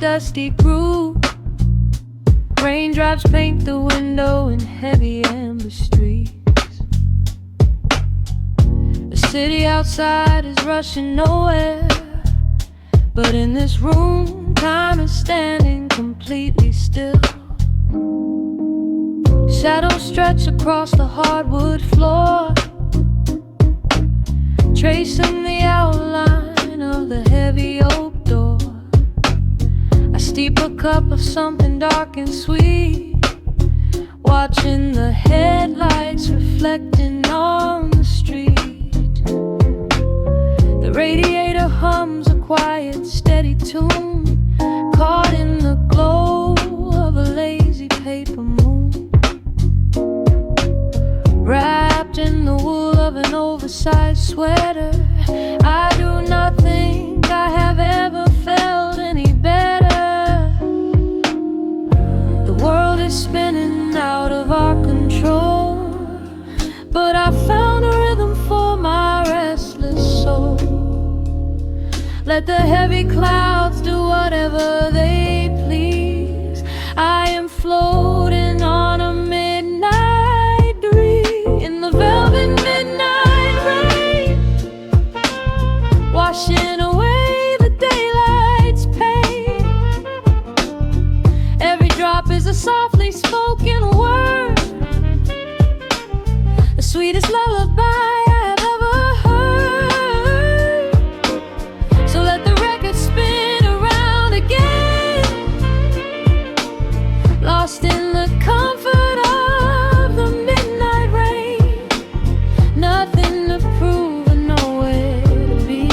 dusty groove. Raindrops paint the window in heavy amber streets. The city outside is rushing nowhere, but in this room, time is standing completely still. Shadows stretch across the hardwood floor, tracing the outline of the heavy oak door. I steep a cup of something dark and sweet, watching the headlights reflecting on the street. The radiator hums a quiet, steady tune, caught in the glow of a lazy paper moon. Wrapped in the wool of an oversized sweater, I do not think I have ever felt any better. The world is spinning out of our control, but I found a rhythm for my restless soul. Let the heavy clouds do whatever they please. I am floating on a midnight breeze in the velvet midnight rain, washing away the daylight's pain. Every drop is a softly spoken word, the sweetest lullaby I have ever heard. So let the record spin around again, lost in the comfort of the midnight rain. Nothing to prove and nowhere to be,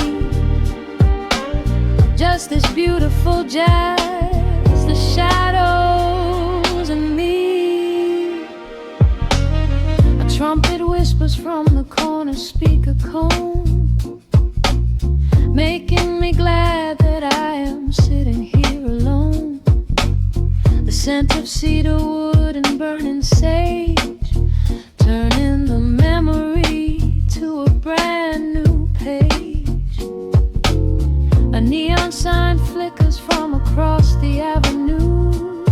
just this beautiful jazz, the shadows and me. A trumpet whispers from the corner speaker cone, making me glad that I am sitting here alone. The scent of cedar wood and burning sage, turning the memory to a brand new page. A neon sign flickers from across the avenue,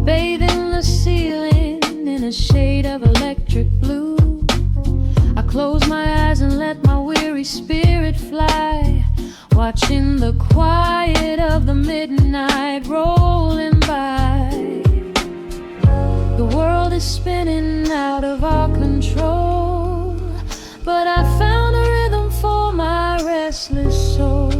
bathing the ceiling in a shade of electric blue. I close my eyes and let my weary spirit fly, watching the quiet of the midnight rolling by. The world is spinning out of our control, but I found a rhythm for my restless soul.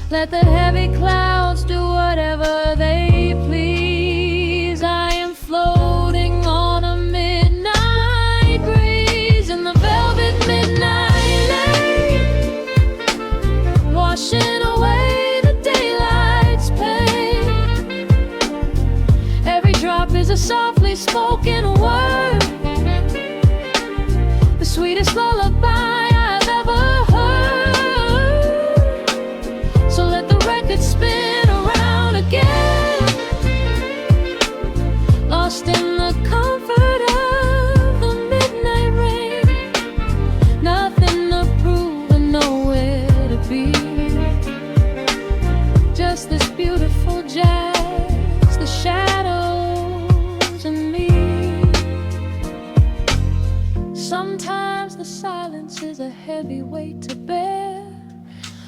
Let the heavy clouds do whatever they please. I am floating on a midnight breeze in the velvet midnight lane, washing away the daylight's pain. Every drop is a softly spoken word, the sweetest lullaby I've ever heard. So let the record spin around again, lost in the comfort of the midnight rain. Nothing to prove and nowhere to be, just this beautiful jazz, the shadows and me. Sometimes the silence is a heavy weight to bear,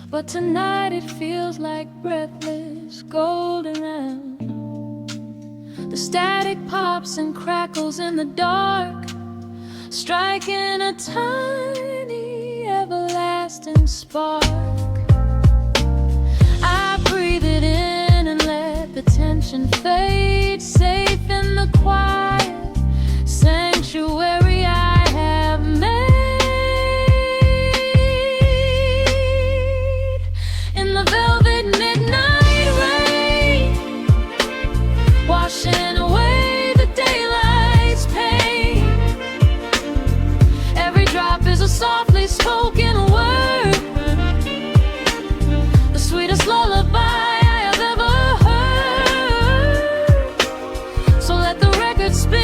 but tonight it feels like breathless golden round. The static pops and crackles in the dark, striking a tiny everlasting spark. I breathe it in and let the tension fade, safe in the quiet sanctuary I have made. In the velvet midnight rain, washing away the daylight's pain. Every drop is a softly spoken word, the sweetest lullaby I have ever heard. So let the record spin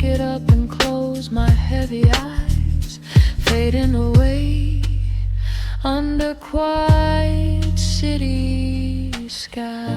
blanket up and close my heavy eyes, fading away under quiet city skies.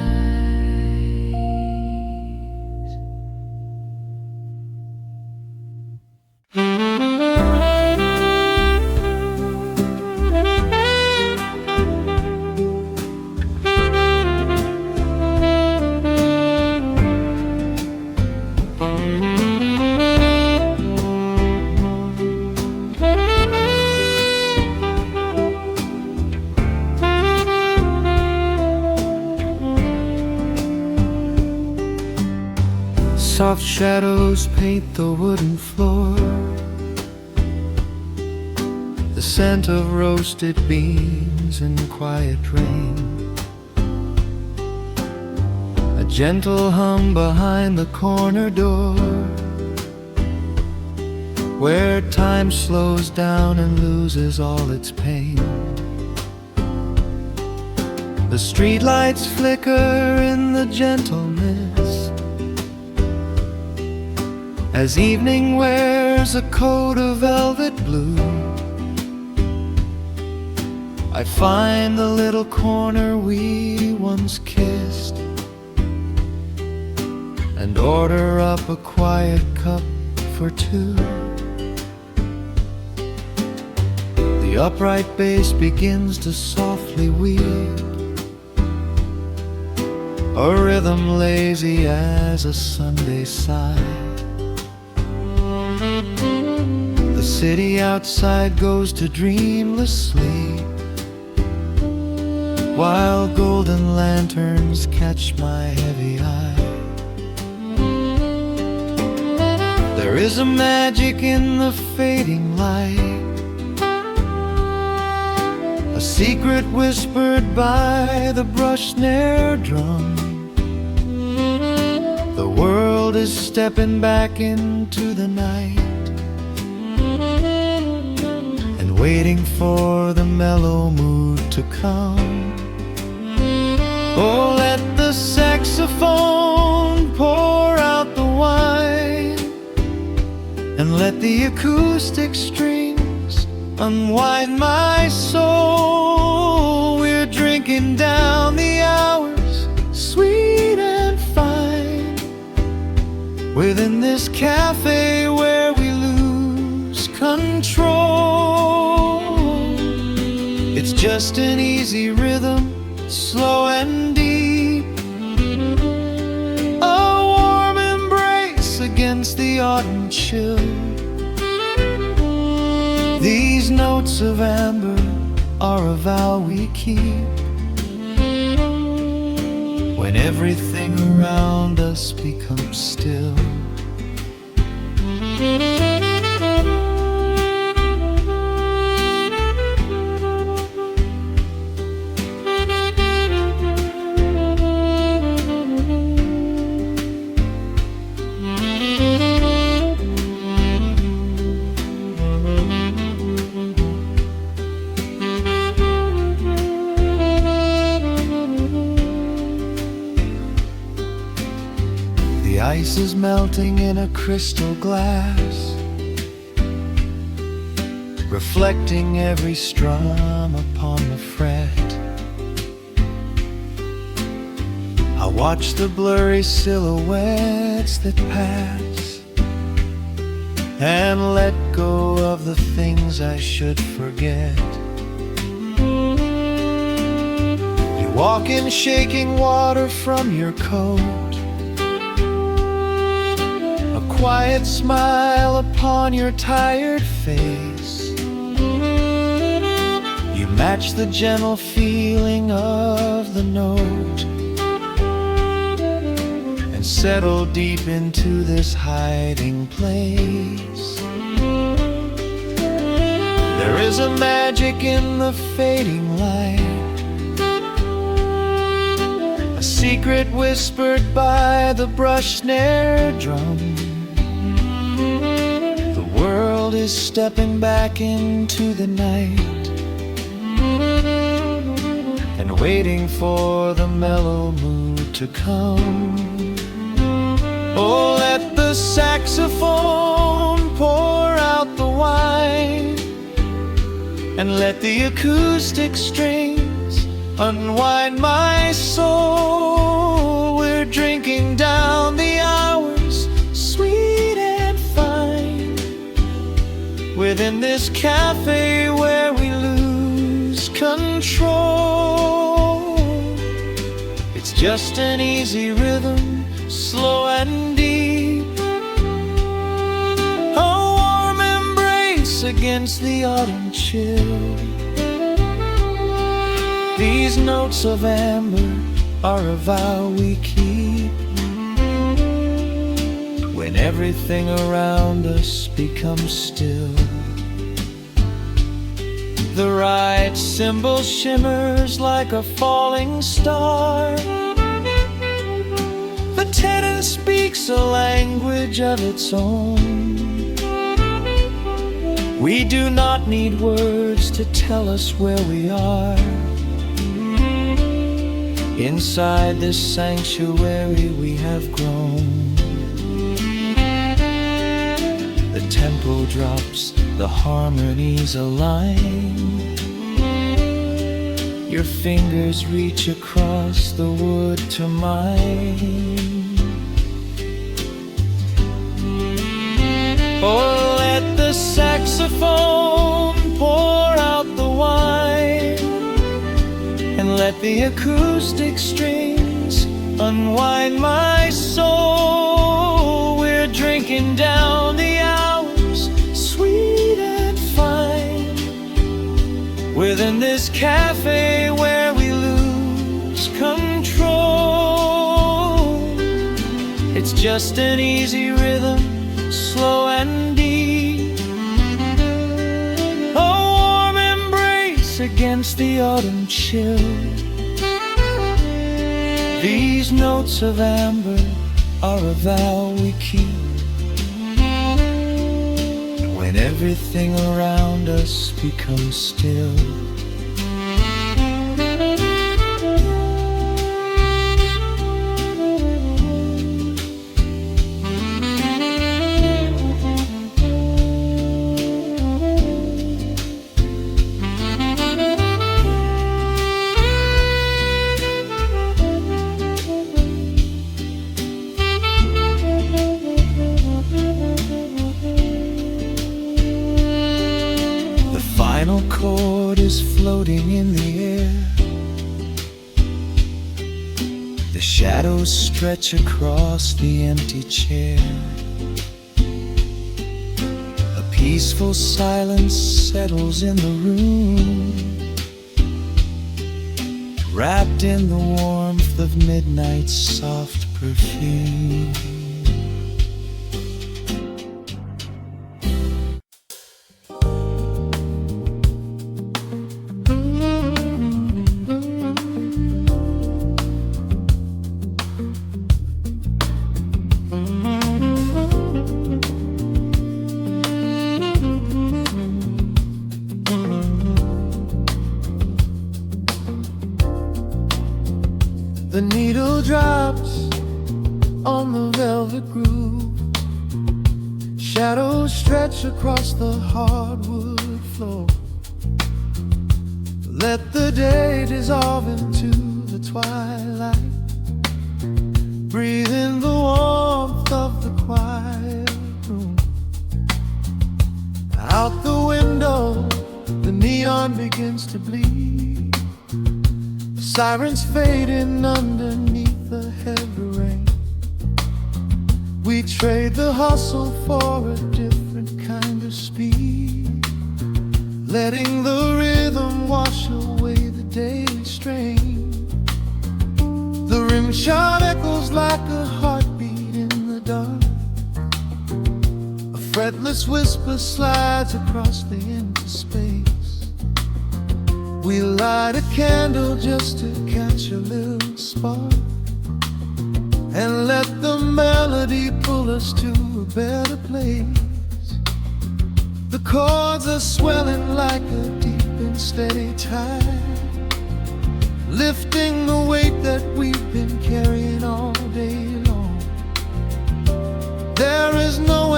Soft shadows paint the wooden floor, the scent of roasted beans and quiet rain, a gentle hum behind the corner door, where time slows down and loses all its pain. The streetlights flicker in the gentle mist, as evening wears a coat of velvet blue. I find the little corner we once kissed, and order up a quiet cup for two. The upright bass begins to softly weave, a rhythm lazy as a Sunday sigh. The city outside goes to dreamless sleep, while golden lanterns catch my heavy eye. There is a magic in the fading light, a secret whispered by the brush snare drum. The world is stepping back into the night, waiting for the mellow mood to come. Oh, let the saxophone pour out the wine, and let the acoustic strings unwind my soul. We're drinking down the hours, sweet and fine, within this cafe where we lose control. It's just an easy rhythm, slow and deep, a warm embrace against the autumn chill. These notes of amber are a vow we keep, when everything around us becomes still. The ice is melting in a crystal glass, reflecting every strum upon the fret. I watch the blurry silhouettes that pass, and let go of the things I should forget. You walk in shaking water from your coat, quiet smile upon your tired face. You match the gentle feeling of the note, and settle deep into this hiding place. There is a magic in the fading light, a secret whispered by the brush snare drum. The world is stepping back into the night, and waiting for the mellow mood to come. Oh, let the sax saxophone pour out the wine, and let the acoustic strings unwind my soul. We're drinking down the hours, sweet and fine, within this cafe where we lose control. It's just an easy rhythm, slow and deep, a warm embrace against the autumn chill. These notes of amber are a vow we keep when everything around us becomes still. The right cymbal shimmers like a falling star. The tenor speaks a language of its own. We do not need words to tell us where we are. Inside this sanctuary we have grown. The tempo drops, the harmonies align. Your fingers reach across the wood to mine. Oh, let the saxophone pour out the wine, and let the acoustic strings unwind my soul. We're drinking down the hours, sweet and fine, within this cafe where we lose control. It's just an easy rhythm, slow and deep, a warm embrace against the autumn chill. These notes of amber are a vow we keep when everything around us becomes still. Final chord is floating in the air. The shadows stretch across the empty chair. A peaceful silence settles in the room, wrapped in the warmth of midnight's soft perfume. The needle drops on the velvet groove. Shadows stretch across the hardwood floor. Let the day dissolve into the twilight. Breathe in the warmth of the quiet room. Out the window, the neon begins to bleed. Sirens fading underneath the heavy rain. We trade the hustle for a different kind of speed, letting the rhythm wash away the daily strain. The rim shot echoes like a heartbeat in the dark. A fretless whisper slides across the empty space. We light a candle just to catch a little spark, and let the melody pull us to a better place. The chords are swelling like a deep and steady tide, lifting the weight that we've been carrying all day long. There is no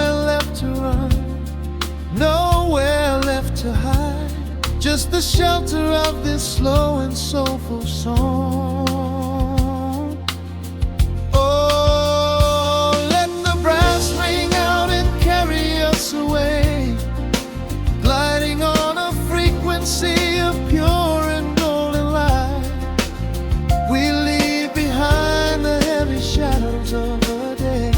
just the shelter of this slow and soulful song. Oh, let the brass ring out and carry us away, gliding on a frequency of pure and golden light. We leave behind the heavy shadows of the day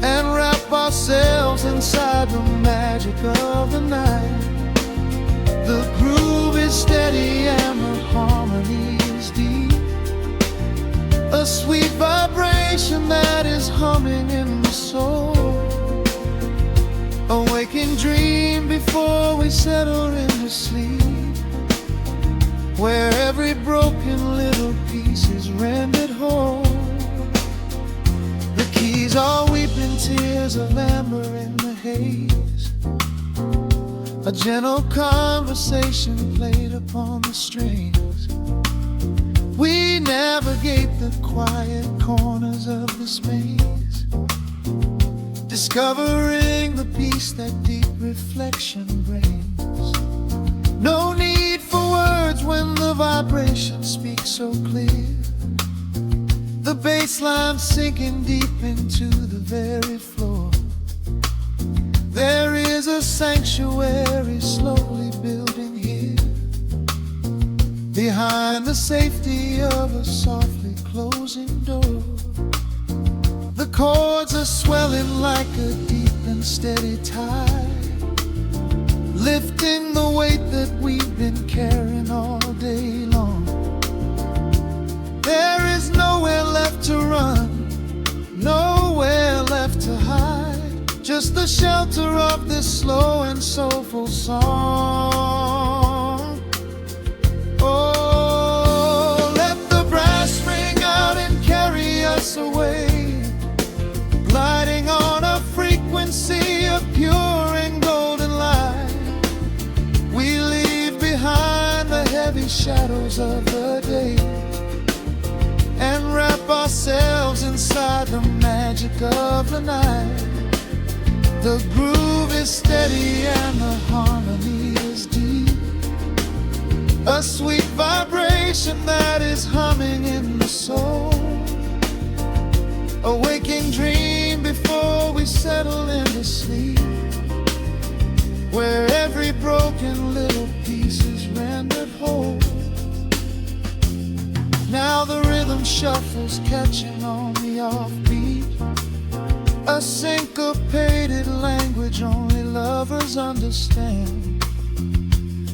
and wrap ourselves inside the magic of the night. The groove is steady and the harmony is deep, a sweet vibration that is humming in the soul. A waking dream before we settle into sleep, where every broken little piece is rendered whole. The keys are weeping tears of amber in the haze, a gentle conversation played upon the strings. We navigate the quiet corners of this maze, discovering the peace that deep reflection brings. No need for words when the vibration speaks so clear, the bass line sinking deep into the very floor. There is a sanctuary slowly building here, behind the safety of a softly closing door. The chords are swelling like a deep and steady tide, lifting the weight that we've been carrying all day long. There is nowhere left to run, nowhere left to hide, just the shelter of this slow and soulful song. Oh, let the brass ring out and carry us away, gliding on a frequency of pure and golden light. We leave behind the heavy shadows of the day and wrap ourselves inside the magic of the night. The groove is steady and the harmony is deep, a sweet vibration that is humming in the soul. A waking dream before we settle into sleep, where every broken little piece is rendered whole. Now the rhythm shuffles, catching on the offbeat, a syncopated language only lovers understand.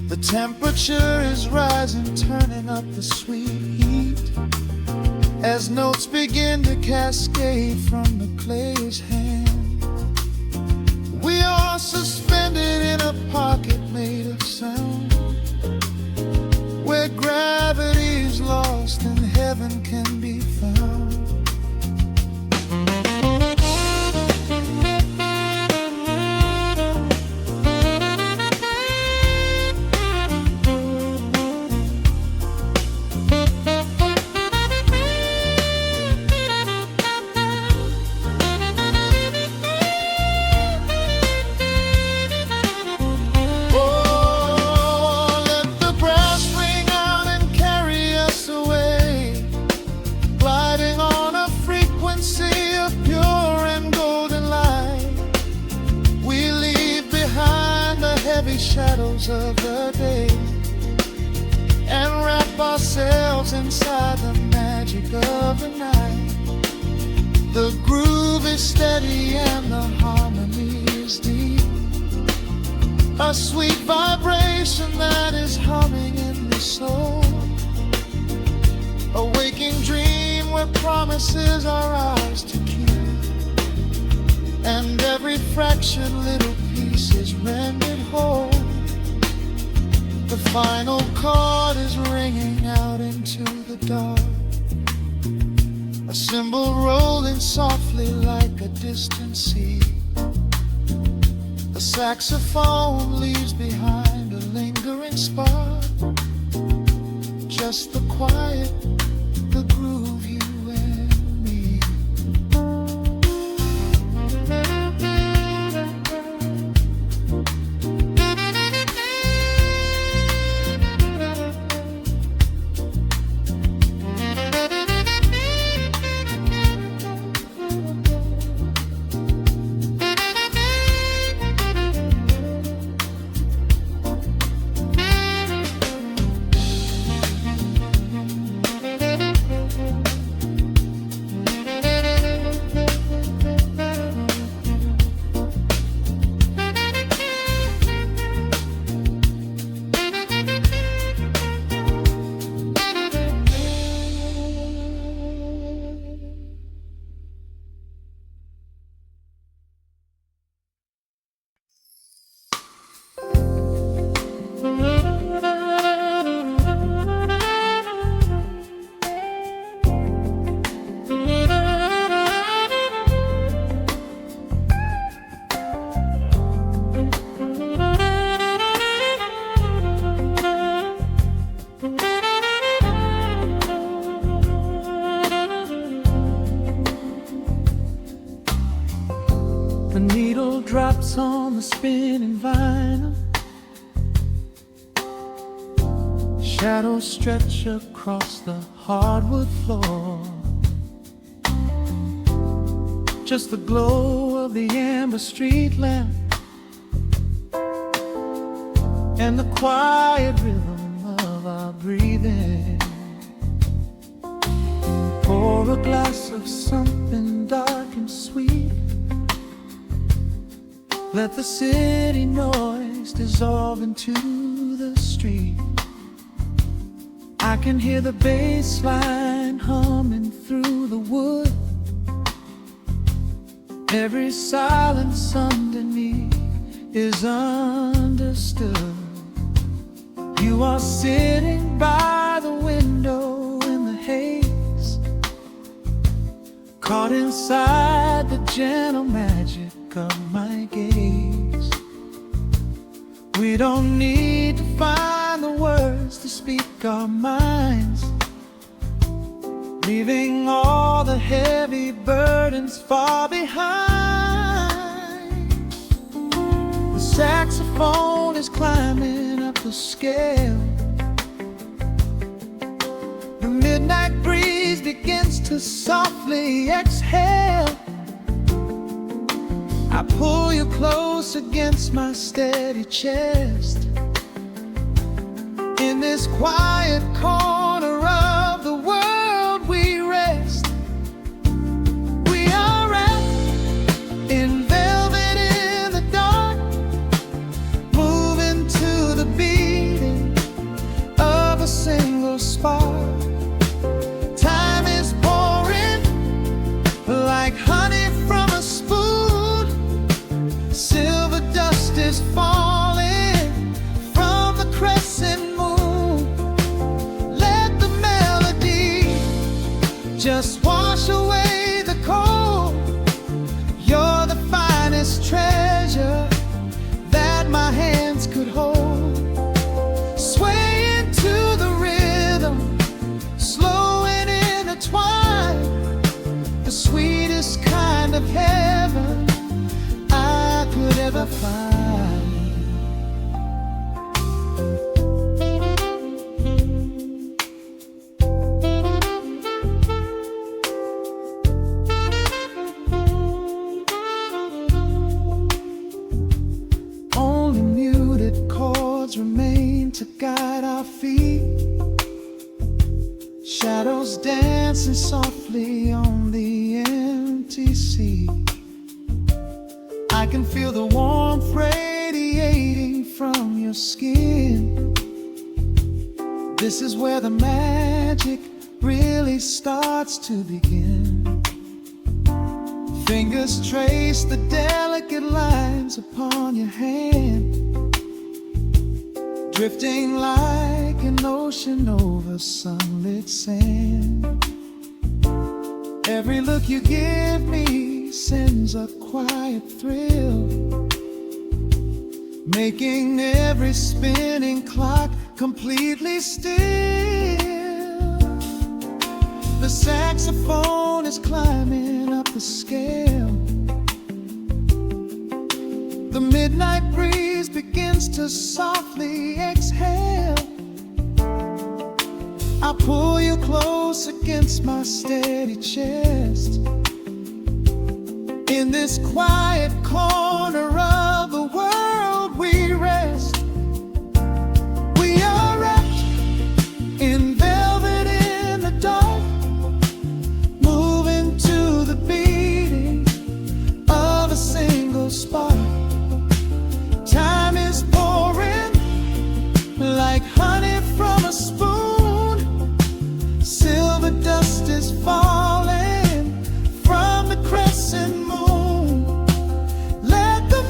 The temperature is rising, turning up the sweet heat, as notes begin to cascade from the clay's hand. We are suspended in a pocket made of sound, where gravity is lost and heaven can be found. Shadows of the day and wrap ourselves inside the magic of the night. The groove is steady and the harmony is deep, a sweet vibration that is humming in the soul. A waking dream where promises are ours to keep, and every fraction little piece is rendered whole. The final chord is ringing out into the dark, a cymbal rolling softly like a distant sea. A saxophone leaves behind a lingering spark, just the quiet, the groove, you and me. Raindrops on the spinning vinyl, shadows stretch across the hardwood floor. Just the glow of the amber street lamp and the quiet rhythm of our breathing. Pour a glass of something dark and sweet. Let the city noise dissolve into the street. I can hear the bass line humming through the wood. Every silence underneath is understood. You are sitting by the window in the haze, caught inside the gentle magic of my gaze. We don't need to find the words to speak our minds, leaving all the heavy burdens far behind. The saxophone is climbing up the scale. The midnight breeze begins to softly exhale. I pull you close against my steady chest. In this quiet corner of the world we rest. We are wrapped in velvet in the dark, moving to the beating of a single spark. Time is pouring like honey from a spoon. Silver dust is falling from the crescent moon. Let the melody just wash away the cold. You're the finest treasure that my hands could hold. Swaying to the rhythm, slow and intertwined, the sweetest kind of heaven I could ever find. Only muted chords remain to guide our feet. Shadows dancing softly on the empty sea. I can feel the warmth radiating from your skin. This is where the magic really starts to begin. Fingers trace the delicate lines upon your hand, drifting like an ocean over sunlit sand. Every look you give me sends a quiet thrill, making every spinning clock completely still. The saxophone is climbing up the scale. The midnight breeze begins to softly exhale. I pull you close against my steady chest. In this quiet corner of the world we rest. We are wrapped in velvet in the dark, moving to the beating of a single spark. Time is pouring like honey from a spoon. Silver dust is falling from the crescent moon. Let the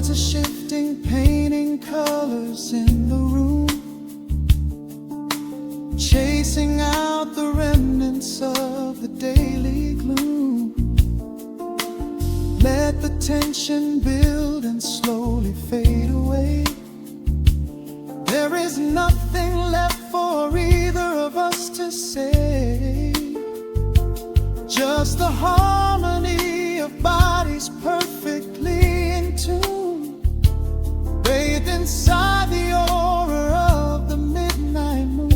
Words are shifting, painting colors in the room, chasing out the remnants of the daily gloom. Let the tension build and slowly fade away. There is nothing left for either of us to say, just the harmony of bodies perfectly in tune, bathed inside the aura of the midnight moon.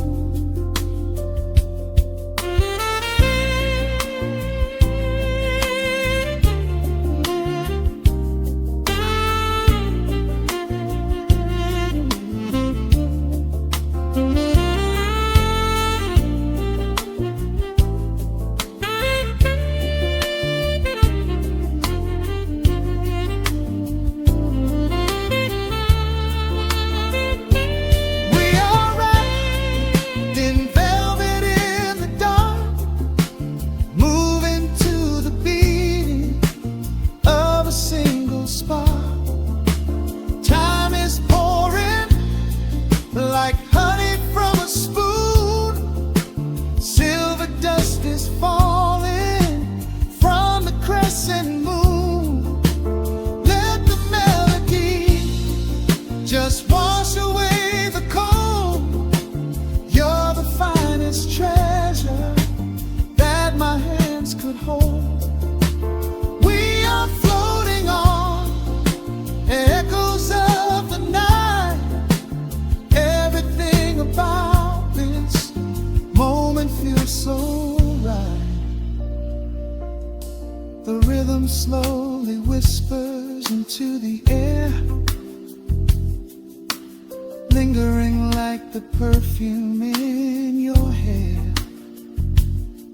The rhythm slowly whispers into the air, lingering like the perfume in your hair.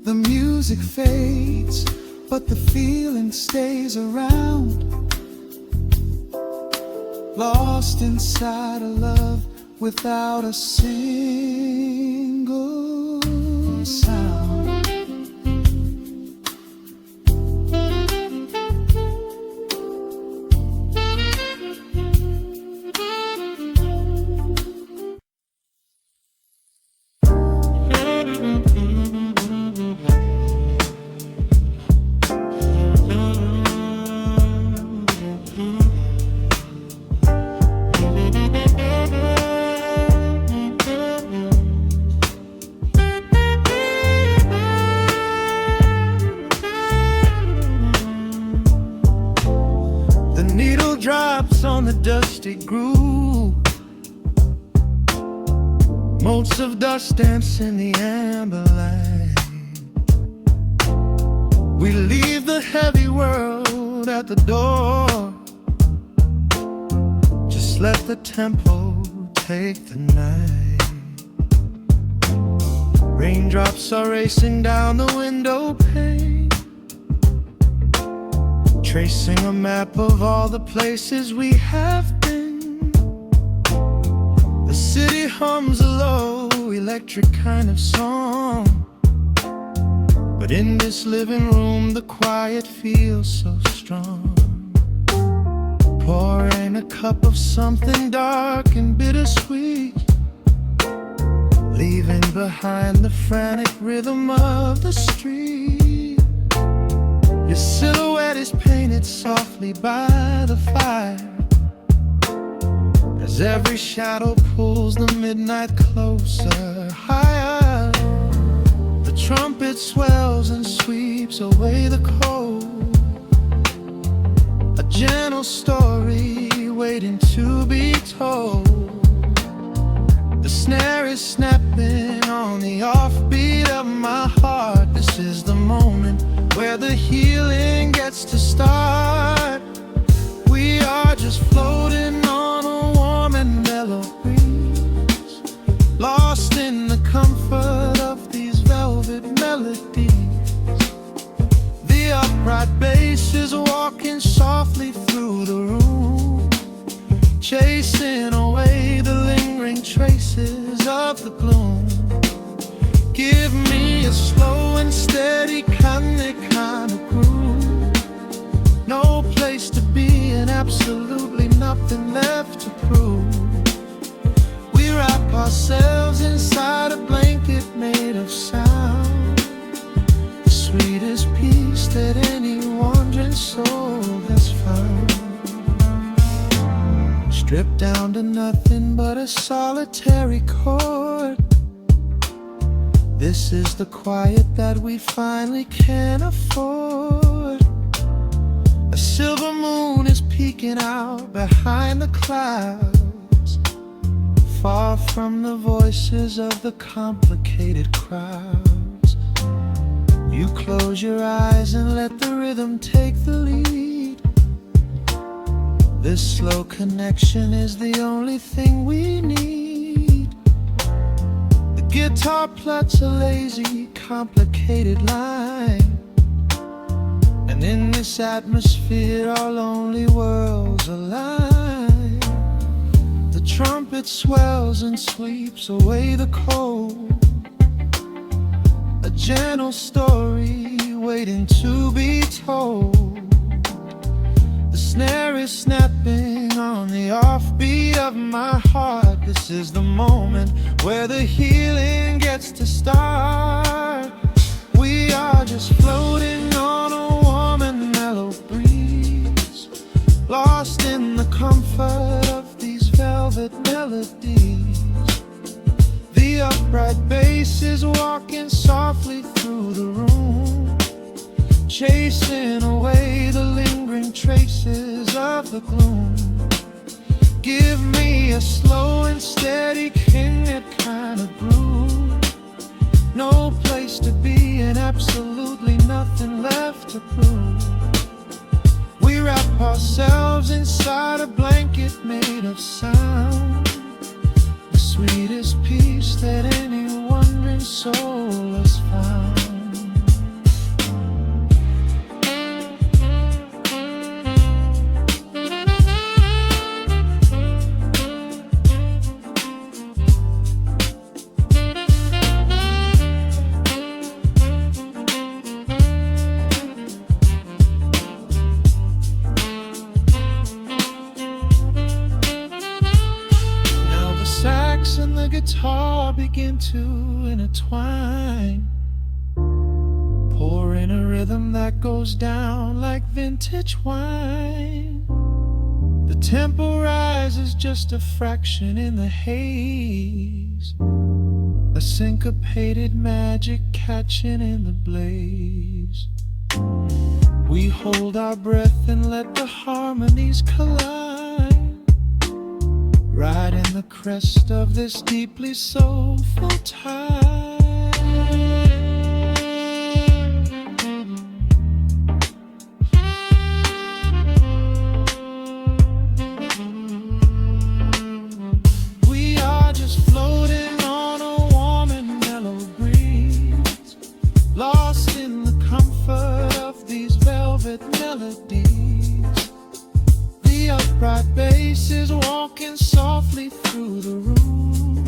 The music fades, but the feeling stays around, lost inside a love without a single sound. Drops on the dusty groove, motes of dust dance in the amber light. We leave the heavy world at the door, just let the tempo take the night. Raindrops are racing down the window pane, tracing a map of all the places we have been. The city hums a low, electric kind of song, but in this living room the quiet feels so strong. Pouring a cup of something dark and bittersweet, leaving behind the frantic rhythm of the street. Your silhouette is painted softly by the fire, as every shadow pulls the midnight closer, higher. The trumpet swells and sweeps away the cold, a gentle story waiting to be told. The snare is snapping on the offbeat of my heart. This is the moment where the healing gets to start. We are just floating on a warm and mellow breeze, lost in the comfort of these velvet melodies. The upright bass is walking softly through the room, chasing away the lingering traces of the gloom. Give me a slow and steady kind of groove, no place to be and absolutely nothing stripped down to nothing but a solitary chord. This is the quiet that we finally can afford. A silver moon is peeking out behind the clouds, far from the voices of the complicated crowds. You close your eyes and let the rhythm take the lead. This slow connection is the only thing we need. The guitar plucks a lazy, complicated line, and in this atmosphere our lonely worlds align. The trumpet swells and sweeps away the cold, a gentle story waiting to be told. The snare is snapping on the offbeat of my heart. This is the moment where the healing gets to start. We are just floating on a warm and mellow breeze, lost in the comfort of these velvet melodies. The upright bass is walking softly through the room, chasing away the lingering traces of the gloom. Give me a slow and steady Kinget kind of groove. No place to be and absolutely nothing left to prove. We wrap ourselves inside a blanket made of sound, the sweetest peace that any wandering soul has found. And the guitar begin to intertwine, pouring a rhythm that goes down like vintage wine. The tempo rises just a fraction in the haze, a syncopated magic catching in the blaze. We hold our breath and let the harmonies collide, riding the crest of this deeply soulful tide. We are just floating on a warm and mellow breeze, lost in the comfort of these velvet melodies. The upright bass is walking softly through the room,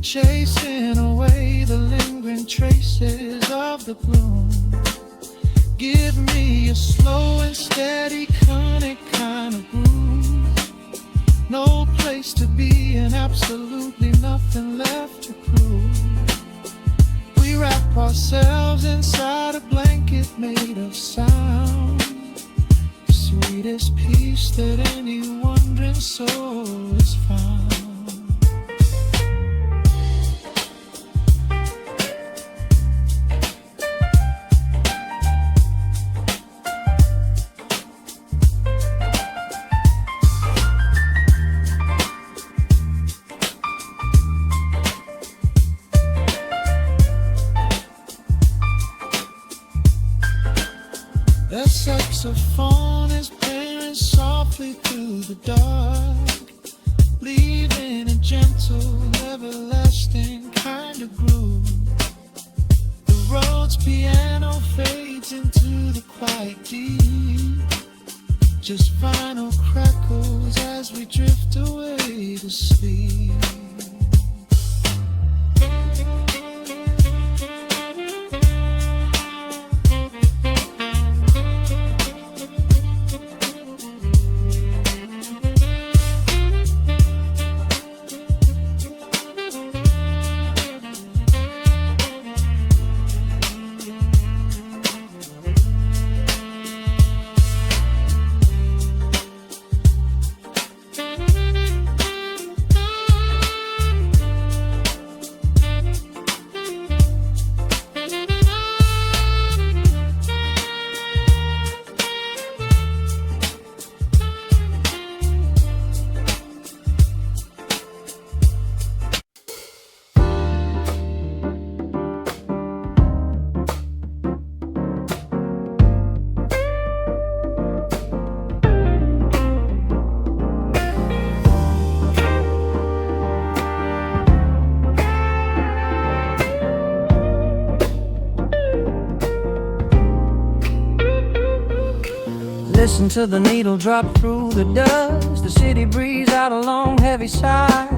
chasing away the lingering traces of the gloom. Give me a slow and steady conic kind of groove. No place to be and absolutely nothing left to prove. We wrap ourselves inside a blanket made of sound, the sweetest peace that any wandering soul has found. The saxophone is playing softly through the dark, leaving a gentle, everlasting kind of groove. The Rhodes piano fades into the quiet deep, just vinyl crackles as we drift away to sleep. Listen to the needle drop through the dust. The city breeze out a long heavy sigh.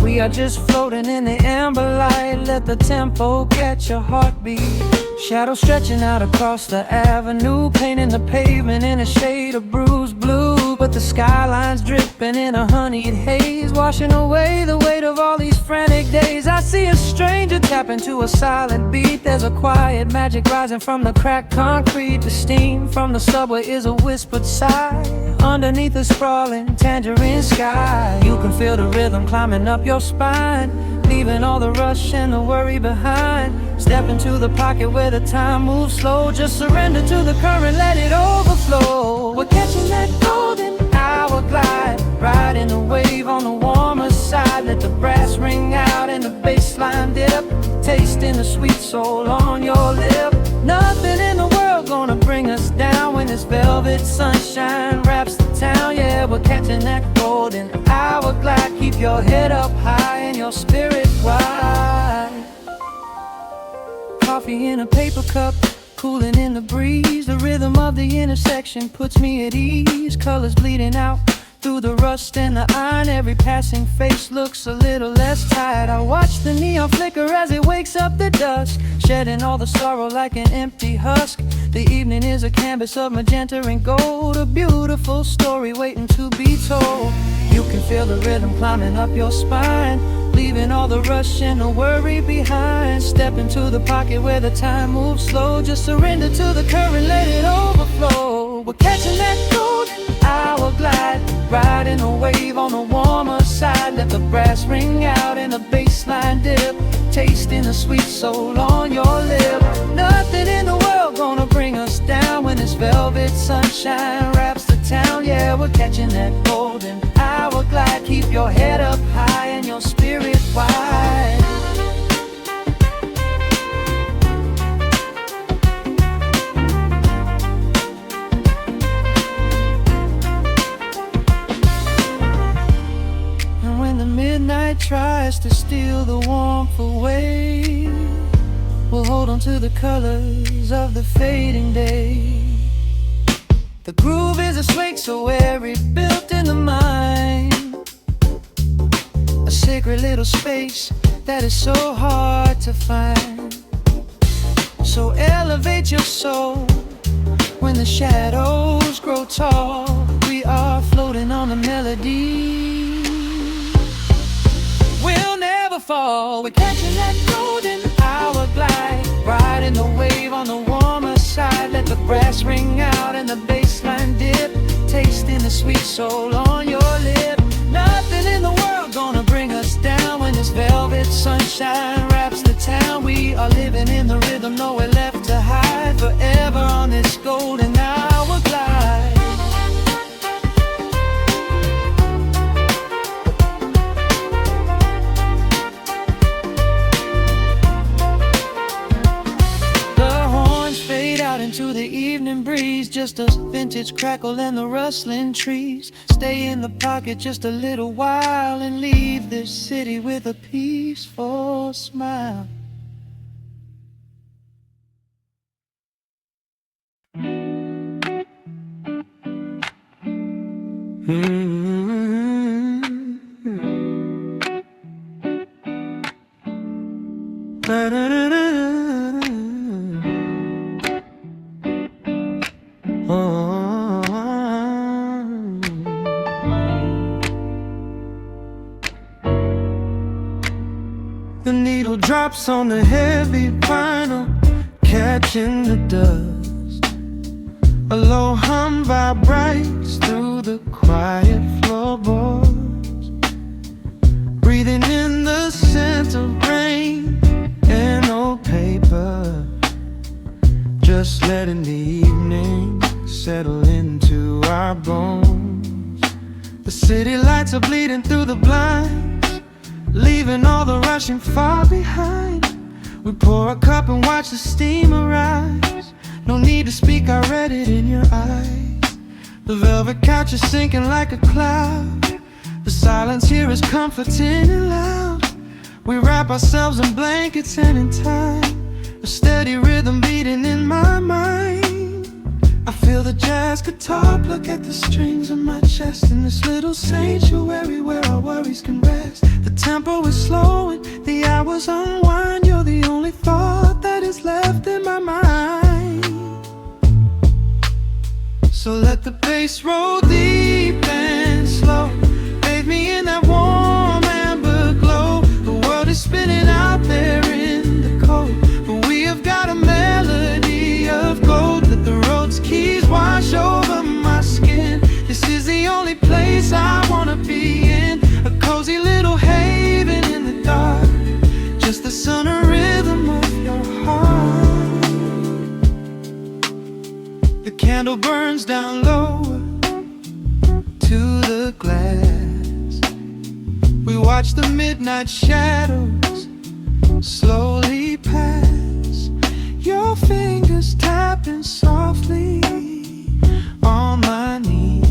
We are just floating in the amber light. Let the tempo catch your heartbeat. Shadows stretching out across the avenue, painting the pavement in a shade of bruised blue. But the skyline's dripping in a honeyed haze, washing away the weight of all these frantic days. I see a stranger tap into a silent beat. There's a quiet magic rising from the cracked concrete. The steam from the subway is a whispered sigh underneath the sprawling tangerine sky. You can feel the rhythm climbing up your spine, leaving all the rush and the worry behind. Step into the pocket where the time moves slow. Just surrender to the current, let it overflow. We're catching that golden hour glide, riding the wave on the warmer side. Let the brass ring out and the bass line dip, tasting the sweet soul on your lip. Nothing in the world gonna bring us down when this velvet sunshine wraps the town. Yeah, we're catching that golden hour glide. Keep your head up high and your spirit wide. Coffee in a paper cup, cooling in the breeze. The rhythm of the intersection puts me at ease. Colors bleeding out through the rust and the iron. Every passing face looks a little less tired. I watch the neon flicker as it wakes up the dusk, shedding all the sorrow like an empty husk. The evening is a canvas of magenta and gold, a beautiful story waiting to be told. You can feel the rhythm climbing up your spine, leaving all the rush and the worry behind. Step into the pocket where the time moves slow. Just surrender to the current, let it overflow. We're catching that golden hour glide, riding a wave on the warmer side. Let the brass ring out and the bass line dip, tasting the sweet soul on your lip. Nothing in the world gonna bring us down when this velvet sunshine wraps the town. Yeah, we're catching that golden hour glide. Keep your head up high and your spirit wide. And when the midnight tries to steal the warmth away, we'll hold on to the colors of the fading day. The groove is a swing so airy, built in the mind, a sacred little space that is so hard to find. So elevate your soul when the shadows grow tall. We are floating on the melody, we'll never fall. We're catching that golden hour glide, riding the wave on the warmer side. Let the brass ring out and the bass line dip, tasting the sweet soul on your lip. Nothing in the world gonna bring us down when this velvet sunshine wraps the town. We are living in the rhythm, nowhere left to hide, forever on this golden hour glide. Into the evening breeze, just a vintage crackle and the rustling trees. Stay in the pocket just a little while and leave this city with a peaceful smile. The needle drops on the heavy vinyl, catching the dust. A low hum vibrates through the quiet floorboards, breathing in the scent of rain and old paper. Just letting the evening settle into our bones. The city lights are bleeding through the blinds, leaving all the rushing far behind. We pour a cup and watch the steam arise. No need to speak, I read it in your eyes. The velvet couch is sinking like a cloud. The silence here is comforting and loud. We wrap ourselves in blankets and in time, a steady rhythm beating in my mind. I feel the jazz guitar pluck at the strings of my chest in this little sanctuary where our worries can rest. The tempo is slowing, the hours unwind. You're the only thought that is left in my mind. So let the bass roll deep and slow. Bathe me in that warm amber glow. The world is spinning out there in the cold, but we have got a melody of gold. Let the road's keys wash over my skin. This is the only place I wanna be in, a cozy little haven in the dark, just the sun and rhythm of your heart. The candle burns down low to the glass. We watch the midnight shadows slowly pass. Your fingers tapping softly on my knee,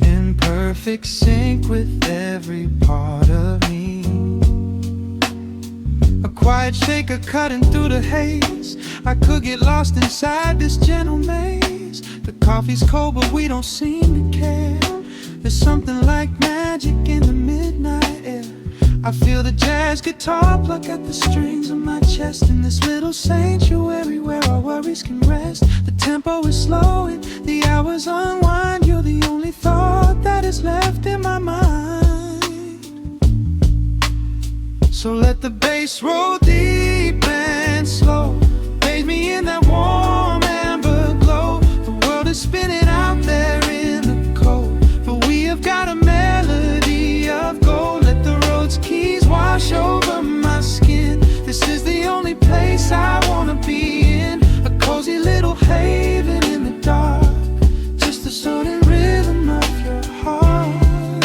in perfect sync with every part of me. A quiet shaker cutting through the haze. I could get lost inside this gentle maze. The coffee's cold but we don't seem to care. There's something like magic in the midnight air. I feel the jazz guitar pluck at the strings of my chest in this little sanctuary where our worries can rest. The tempo is slowing, the hours unwind. You're the only thought that is left in my mind. So let the bass roll deep and slow. Bathe me in that warm amber glow. The world is spinning out there in the cold, but we have got a melody of gold. Let the road's keys wash over my skin. This is the only place I wanna be in, a cozy little haven in the dark, just the sound and rhythm of your heart.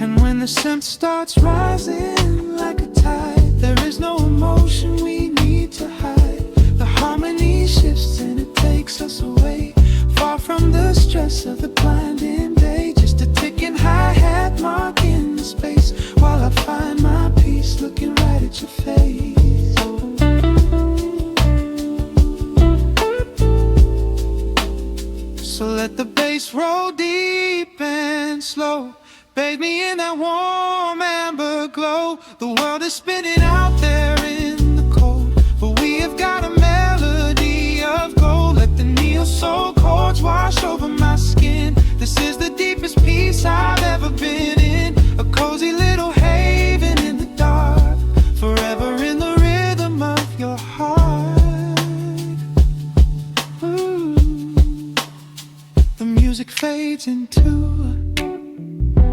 And when the scent starts rising like a tide, there is no emotion we need to hide. The harmony shifts and it takes us away, far from the stress of the blinding day. Just a ticking hi-hat marking the space, while I find my peace looking right at your face. So let the bass roll deep and slow. Bathe me in that warm amber glow. The world is spinning out there in the cold, but we have got a melody of gold. Let the neo soul chords wash over my skin. This is the deepest peace I've ever been in, a cozy little haven in the dark, forever in the rhythm of your heart. Ooh. The music fades into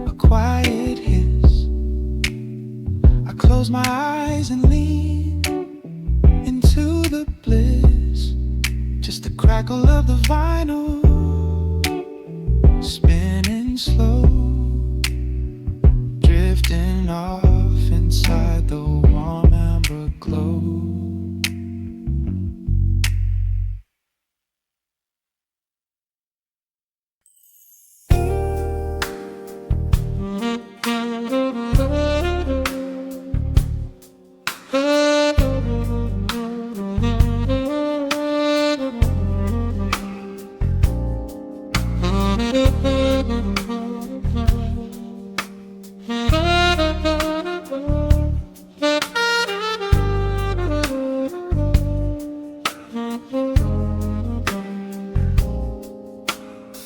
a quiet hiss. I close my eyes and lean into the bliss, just the crackle of the vinyl spinning slow, drifting off inside the warm amber glow.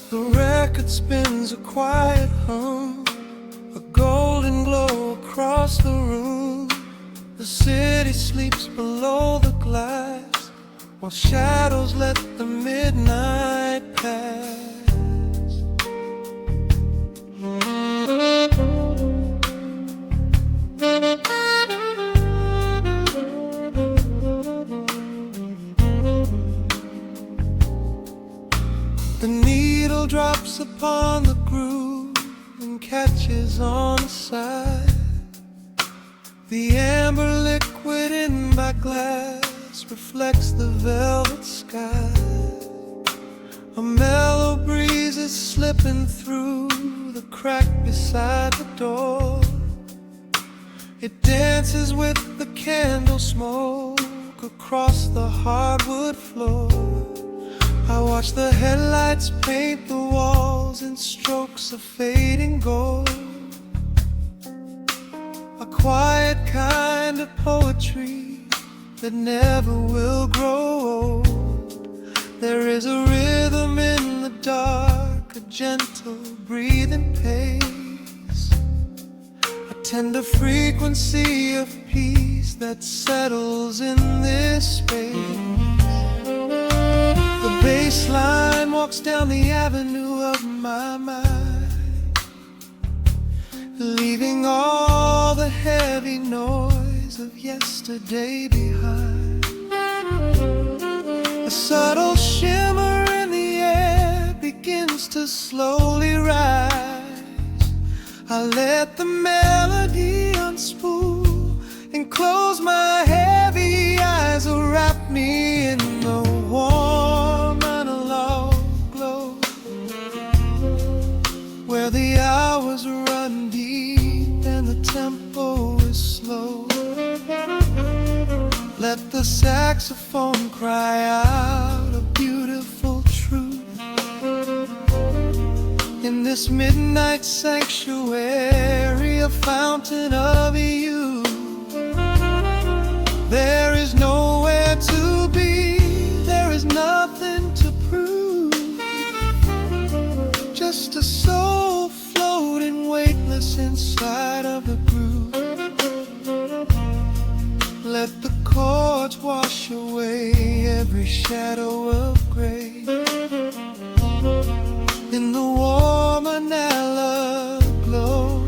The record spins a quiet hum, a golden glow across the room. The city sleeps below the glass, while shadows let the midnight pass. The needle drops upon the groove and catches on the side. The amber liquid in my glass reflects the velvet sky. A mellow breeze is slipping through the crack beside the door. It dances with the candle smoke stroke across the hardwood floor. I watch the headlights paint the walls in strokes of fading gold. A quiet kind of poetry that never will grow old. There is a rhythm in the dark, a gentle breathing pace, a tender frequency of peace that settles in this space. The bass line walks down the avenue of my mind, leaving all the heavy noise of yesterday behind. A subtle shimmer in the air begins to slowly rise. I let the melody unspool and close my heavy eyes, will wrap me in the warm analog glow, where the hours run deep and the tempo is slow. Let the saxophone cry out a beautiful truth in this midnight sanctuary, a fountain of youth. There is nowhere to be, there is nothing to prove, just a soul floating weightless inside of the groove. Let the chords wash away every shadow of gray in the warm analog glow.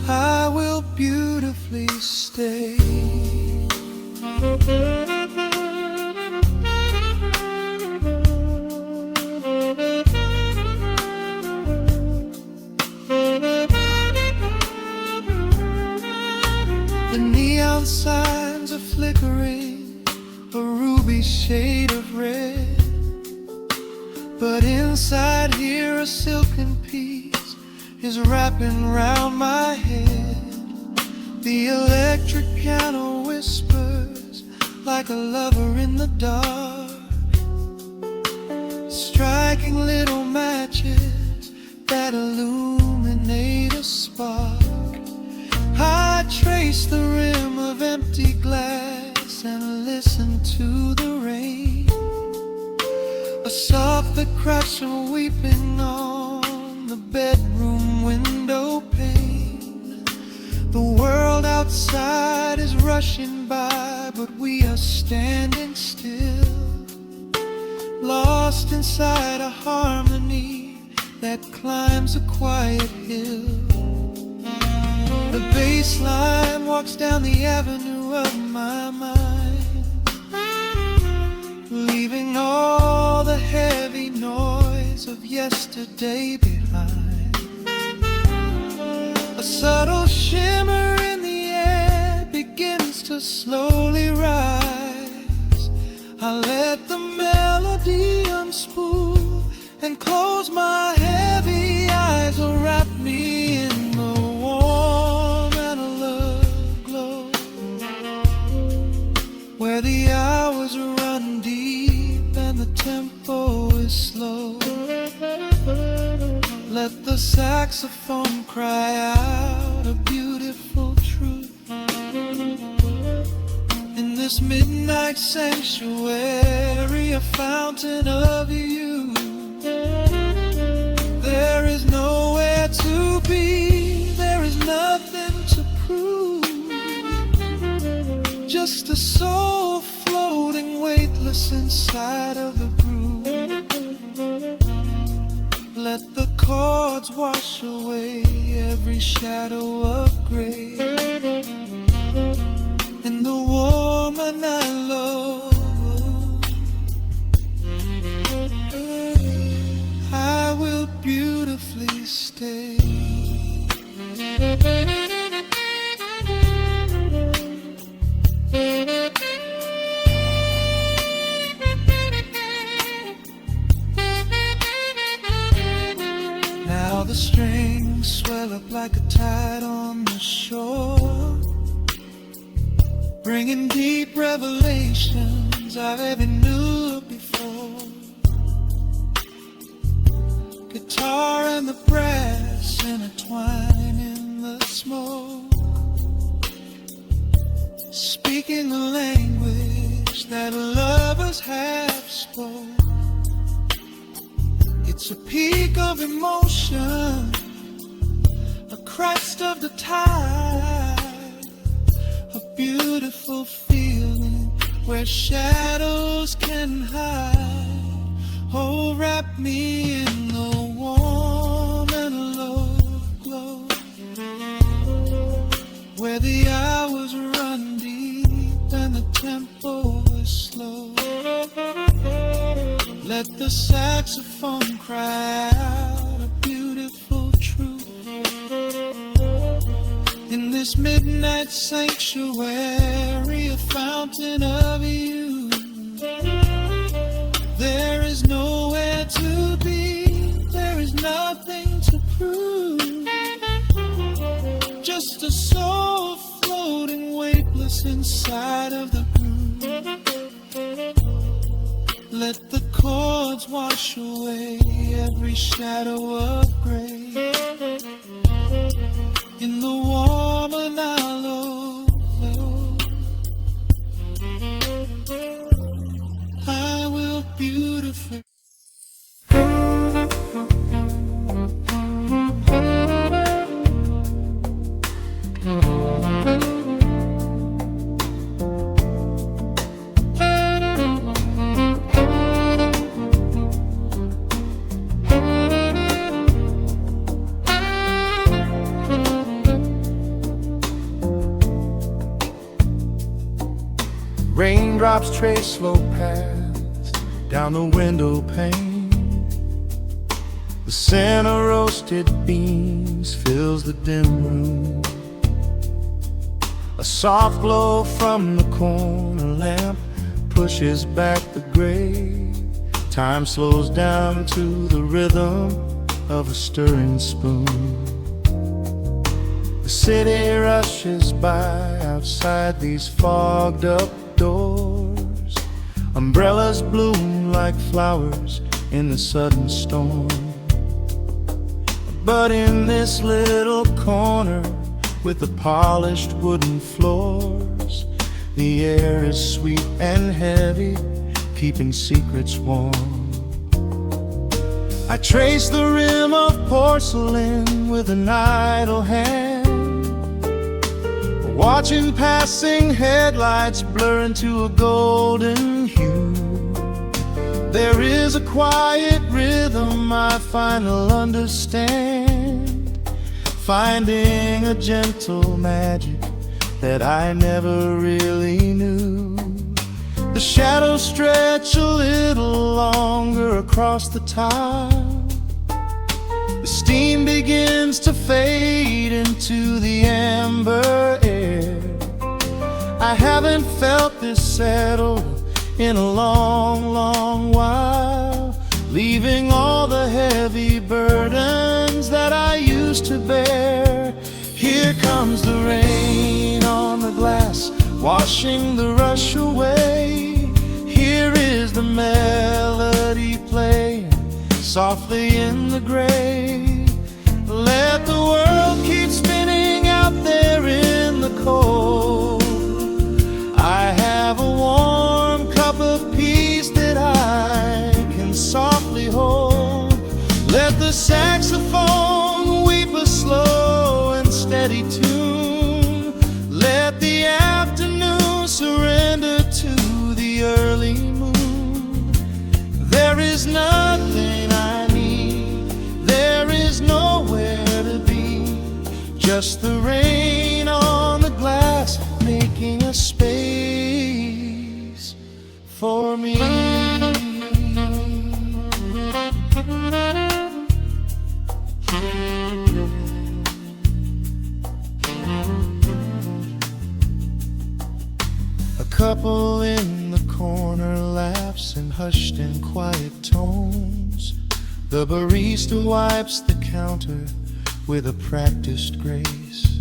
I will beautifully stay. The neon signs are flickering, a ruby shade of red, but inside here a silken peace is wrapping round my head. The electric piano whispers like a lover in the dark, striking little matches that illuminate a spark. I trace the rim of empty glass and listen to the rain, a soft percussion weeping on the bedroom window pane. The world outside is rushing by, but we are standing still, lost inside a harmony that climbs a quiet hill. The bass line walks down the avenue of my mind, leaving all the heavy noise of yesterday behind. A subtle shimmer in the air begins to slowly rise. I let the melody unspool and close my heavy eyes, will wrap me in the warm analog glow, where the hours run deep and the tempo is slow. Let the saxophone cry out a beautiful truth in this midnight sanctuary, a fountain of youth. There is nowhere to be, there is nothing to prove, just a soul floating weightless inside of the groove. Let the chords wash away every shadow of gray in the warm analog. I will beautifully stay. Now the strings swell up like a tide on the shore, bringing deep revelations I've ever knew before. Guitar and the brass intertwine in the smoke, speaking a language that lovers have spoke. It's a peak of emotion, a crest of the tide, a beautiful feeling where shadows can hide. Oh, wrap me in the warm and love glow, where the hours run deep and the tempo is slow. Let the saxophone cry out a beautiful truth in this midnight sanctuary, a fountain of youth. There is nowhere to be, there is nothing to prove, just a soul floating weightless inside of the groove. Let the chords wash away every shadow of gray in the warm and hollow glow. I will beautify. Raindrops trace slow paths down the window pane. The scent of roasted beans fills the dim room. A soft glow from the corner lamp pushes back the gray. Time slows down to the rhythm of a stirring spoon. The city rushes by outside these fogged up doors. Umbrellas bloom like flowers in the sudden storm. But in this little corner with the polished wooden floors, the air is sweet and heavy, keeping secrets warm. I trace the rim of porcelain with an idle hand, watching passing headlights blur into a golden hue. There is a quiet rhythm I finally understand, finding a gentle magic that I never really knew. The shadows stretch a little longer across the tile. The steam begins to fade into the amber air. I haven't felt this settled in a long, long while, leaving all the heavy burdens that I used to bear. Here comes the rain on the glass, washing the rush away. Here is the melody playing softly in the gray. Let the world keep spinning out there in the cold. I have a warm cup of peace that I can softly hold. Let the saxophone weep a slow and steady tune. Let the afternoon surrender to the early moon. There is nothing I need, there is nowhere to be, just the rain on the glass making a space for me. A couple in the corner laughs in hushed and quiet tones. The barista wipes the counter with a practiced grace.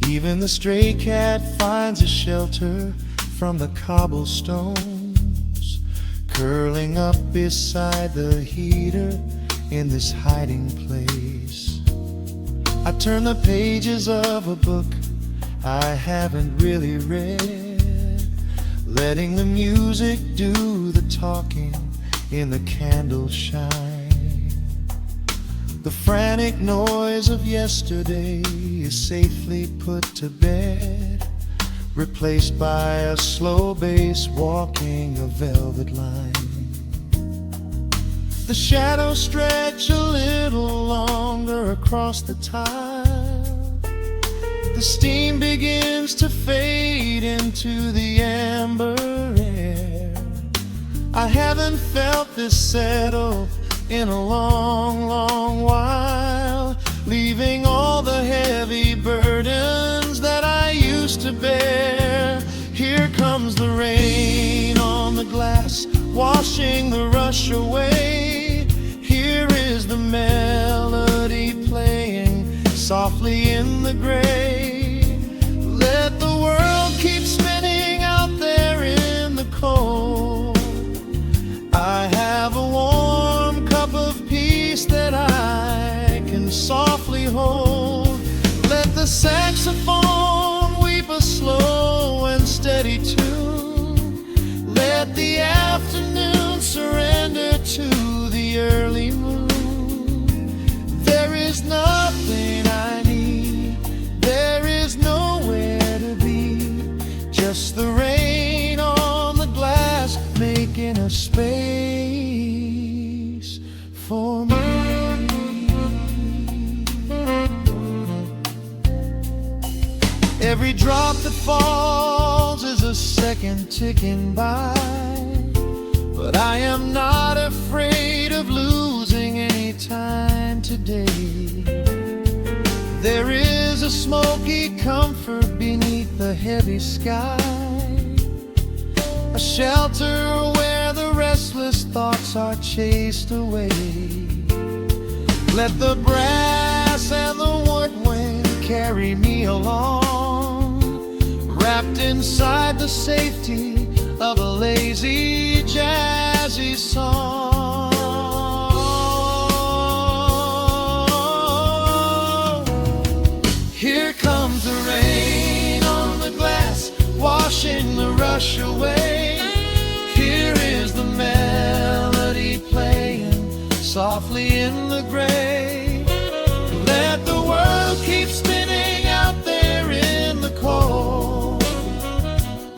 Even the stray cat finds a shelter from the cobblestones, curling up beside the heater in this hiding place. I turn the pages of a book I haven't really read, letting the music do the talking in the candle shine. The frantic noise of yesterday is safely put to bed, replaced by a slow bass walking a velvet line. The shadows stretch a little longer across the tile. The steam begins to fade into the amber air. I haven't felt this settle in a long, long while, leaving all the heavy burdens that I used to bear. Here comes the rain on the glass, washing the rush away. Here is the melody playing softly in the gray. Let the world keep spinning out there in the cold. I have a warm cup of peace that I can softly hold. Let the saxophone weep a slow and steady tune. Let the afternoon surrender to the early moon. There is nothing I need, there is nowhere to be, just the rain on the glass making a space for me. Every drop that falls is a second ticking by, but I am not afraid of losing any time today. There is a smoky comfort beneath the heavy sky, a shelter where the restless thoughts are chased away. Let the brass and the woodwind carry me along, wrapped inside the safety of a lazy, jazzy song. Here comes the rain on the glass, washing the rush away. Here is the melody playing softly in the gray. Let the world keep spinning out there in the cold.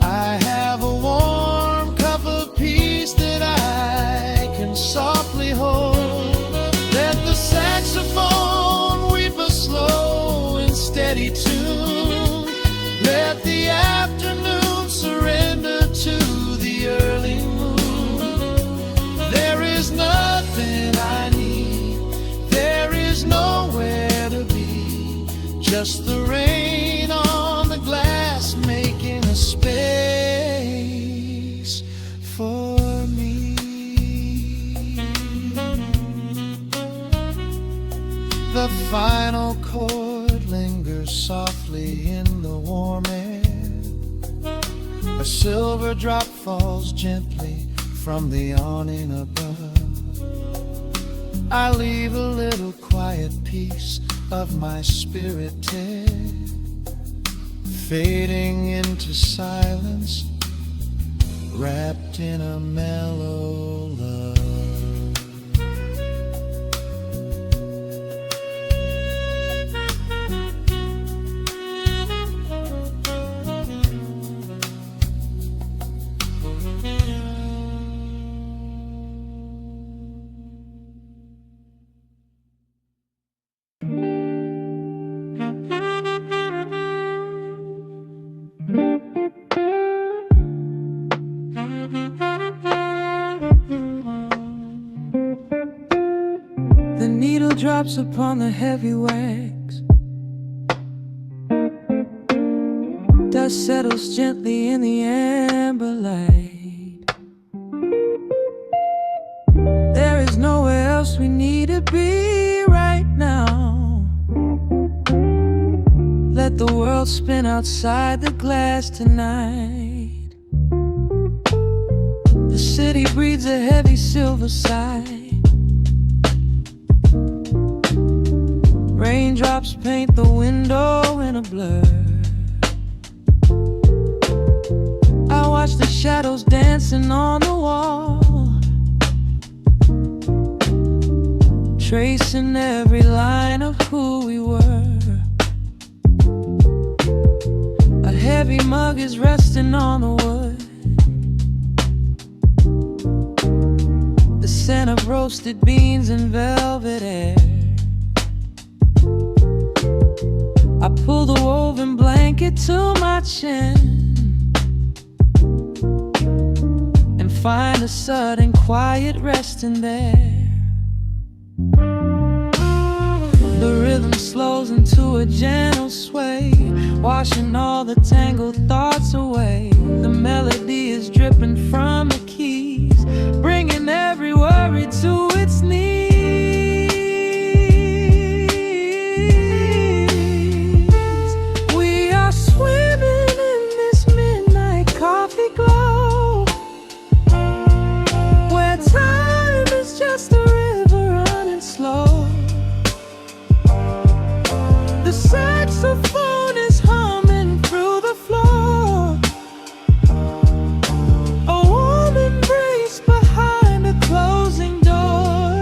I have a warm cup of peace that I can softly hold. Let the saxophone weep a slow and steady tune. Let the afternoon surrender to the early moon. There is nothing I need, there is nowhere to be, just the rain on the glass making a space for me. The final chord lingers softly in the warm air. A silver drop falls gently from the awning above. I leave a little quiet piece of my spirit there, fading into silence, wrapped in a mellow love. The needle drops upon the heavy wax. Dust settles gently in the amber light. There is nowhere else we need to be right now. Let Let the world spin outside the glass tonight. The city breathes a heavy silver sigh. Raindrops paint the window in a blur. I watch the shadows dancing on the wall, tracing every line of who we were. A heavy mug is resting on the wood. The scent of roasted beans and velvet air. I pull the woven blanket to my chin and find a sudden quiet resting there. The rhythm slows into a gentle sway, washing all the tangled thoughts away. The melody is dripping from the keys, bringing every worry to its knees. We are swimming in this midnight coffee glow, where time is just a river running slow. The saxophone is humming through the floor. A warm embrace behind a closing door.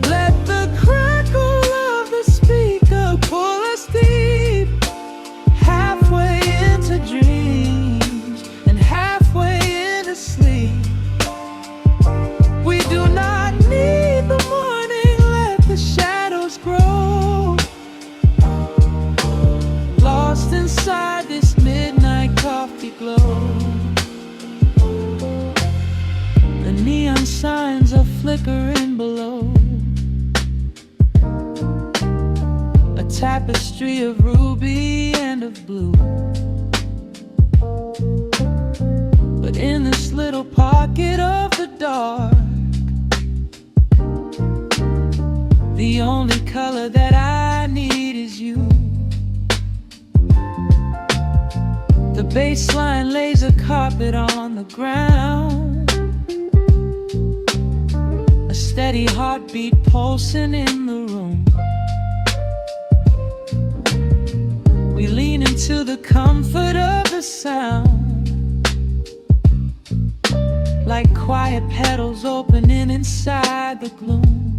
Let the crackle of the speaker pull us deep, halfway into dreams and halfway into sleep. We do not need the morning, let the shadows grow. Lost inside this midnight coffee glow. The neon signs are flickering below. A tapestry of ruby and of blue. But in this little pocket of the dark, the only color that I need is you. The bass line lays a carpet on the ground, a steady heartbeat pulsing in the room. We lean into the comfort of the sound, like quiet petals opening inside the gloom.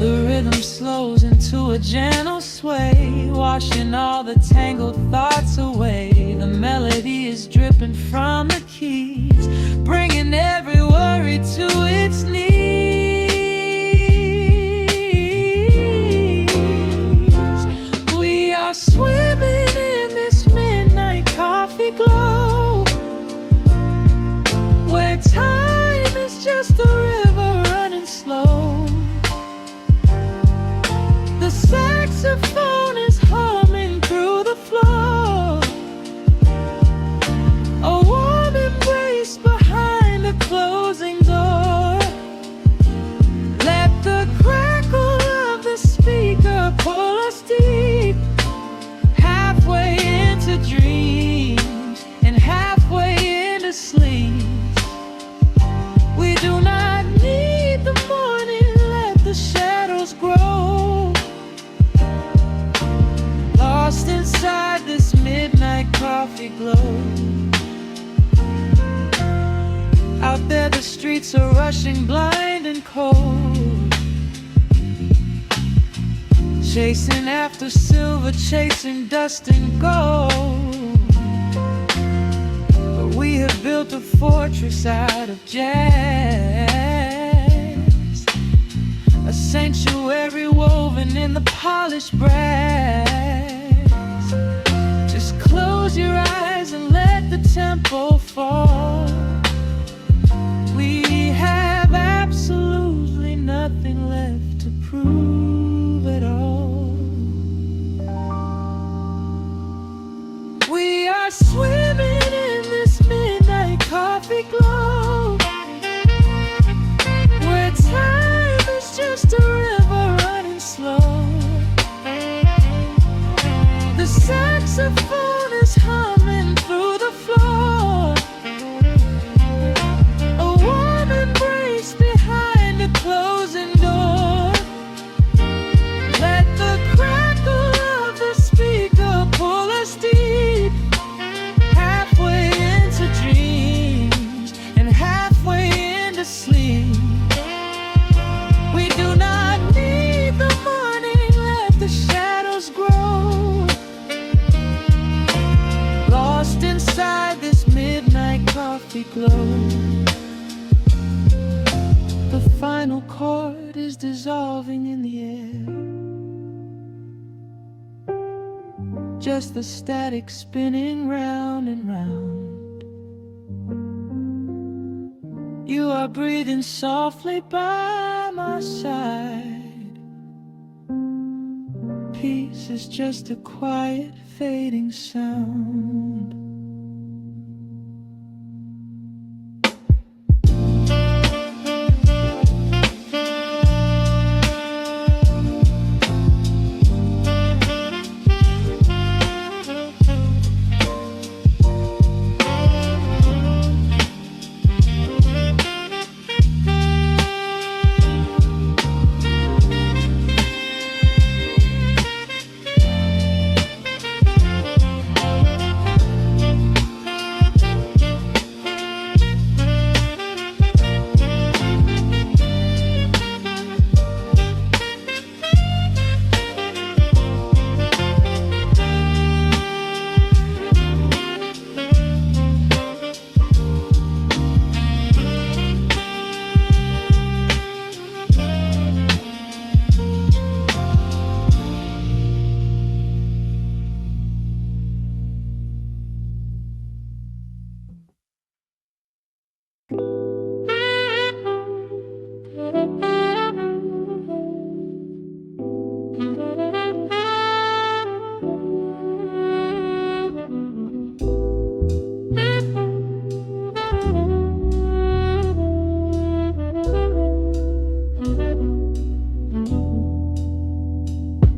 The rhythm slows into a gentle sway, washing all the tangled thoughts away. The melody is dripping from the keys, bringing every worry to its knees. We are swimming in this midnight coffee glow, where time is just a river running slow. The saxophone is humming through the floor. A warm embrace behind a closing door. Let the crackle of the speaker pull us deep, halfway into dreams and halfway into sleep. We do not need the morning, let the shadows grow. Lost inside this midnight coffee glow. Out there the streets are rushing blind and cold, chasing after silver, chasing dust and gold. But we have built a fortress out of jazz, a sanctuary woven in the polished brass. Just close your eyes and let the tempo fall. We have absolutely nothing left to prove at all. We are swimming in this midnight coffee glow, where time is just a river running slow. The final chord is dissolving in the air, just the static spinning round and round. You are breathing softly by my side. Peace is just a quiet fading sound.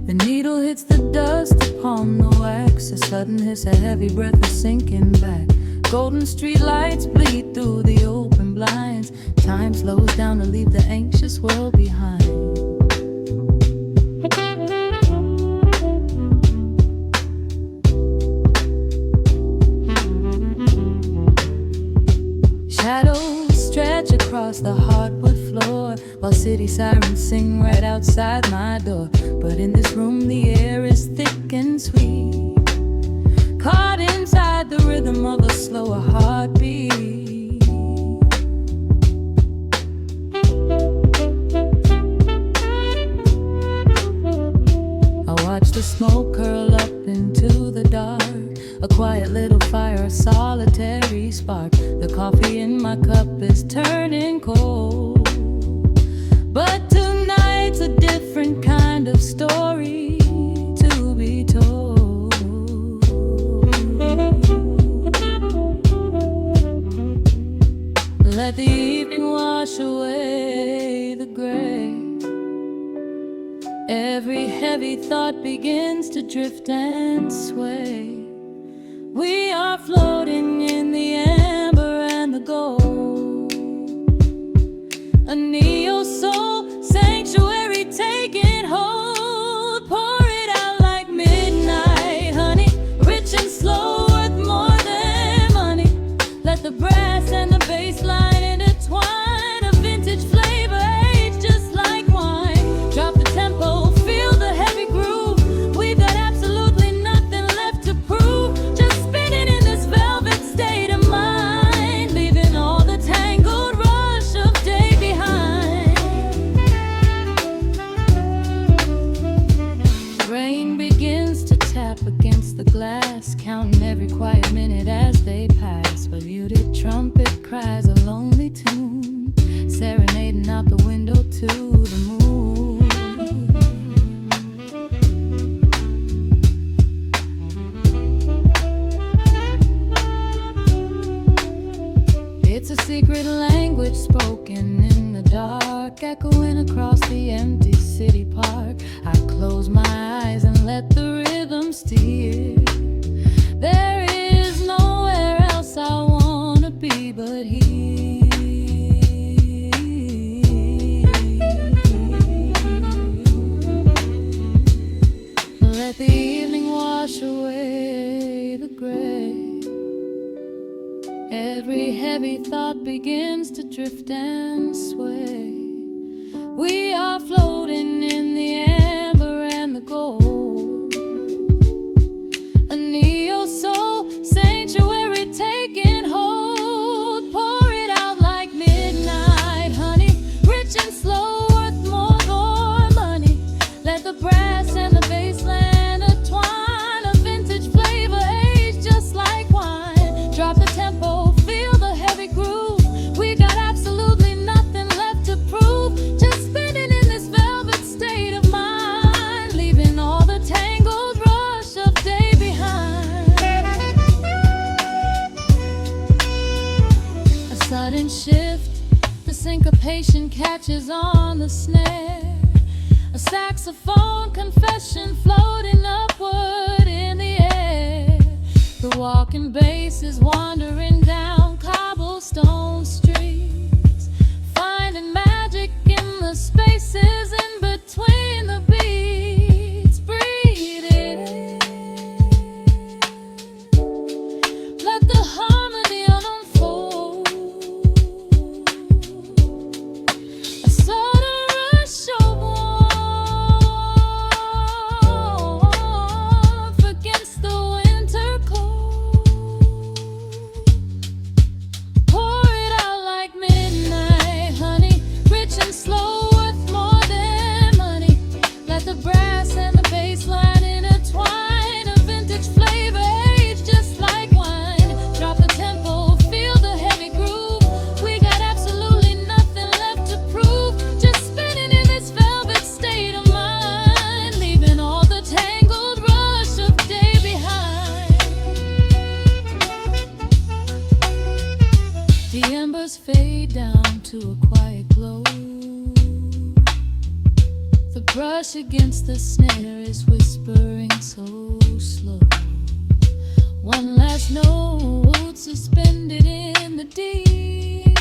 The needle hits the dust upon the wax. A sudden hiss, a heavy breath is sinking back. Golden street lights bleed through the open blinds. Time slows down to leave the anxious world behind. Shadows stretch across the hardwood floor, while city sirens sing right outside my door. But in this room the air is thick and sweet, caught inside the rhythm of a slower heartbeat. I watch the smoke curl up into the dark, a quiet little fire, a solitary spark. The coffee in my cup is turning cold, but tonight's a different kind of story to be told. Let the evening wash away the gray. Every heavy thought begins to drift and sway. We are floating in the amber and the gold, a neo-soul sanctuary taking hold. Pour it out like midnight honey, rich and slow, worth more than money. Let the brass and the bass line intertwine, a vintage flavor aged just like wine. Drop the tempo, feel the heavy groove. We've got absolutely nothing left to prove, just spinning in this velvet state of mind, leaving all the tangled rush of day behind. Rain begins to tap against the glass, counting every quiet minute as they pass. A muted trumpet cries a lonely tune, serenading out the window to the moon. It's a secret language spoken in the dark, echoing across the empty city park. I close my eyes and let the rhythm steer. There is nowhere else I wanna be but here. Let the evening wash away the gray. Every heavy thought begins to drift and sway. We are floating in the amber and the gold, a neo-soul sanctuary taking hold. Pour it shift, the syncopation catches on the snare. A saxophone confession floating upward in the air. The walking bass is wandering down cobblestone streets, finding magic in the spaces in between the beats. Breathe it in. Let the harmony unfold. A sort of rush of warmth against the winter cold. Pour it out like midnight honey, rich and slow, worth more than money. Let the brass and the bass line intertwine, a vintage flavor aged just like wine. Drop the tempo, feel the heavy groove. We got absolutely nothing left to prove. Just spinning in this velvet state of mind, leaving all the tangled rush of day behind. The embers fade down to a quiet glow. The brush against the snare is whispering so slow. One last note suspended in the deep.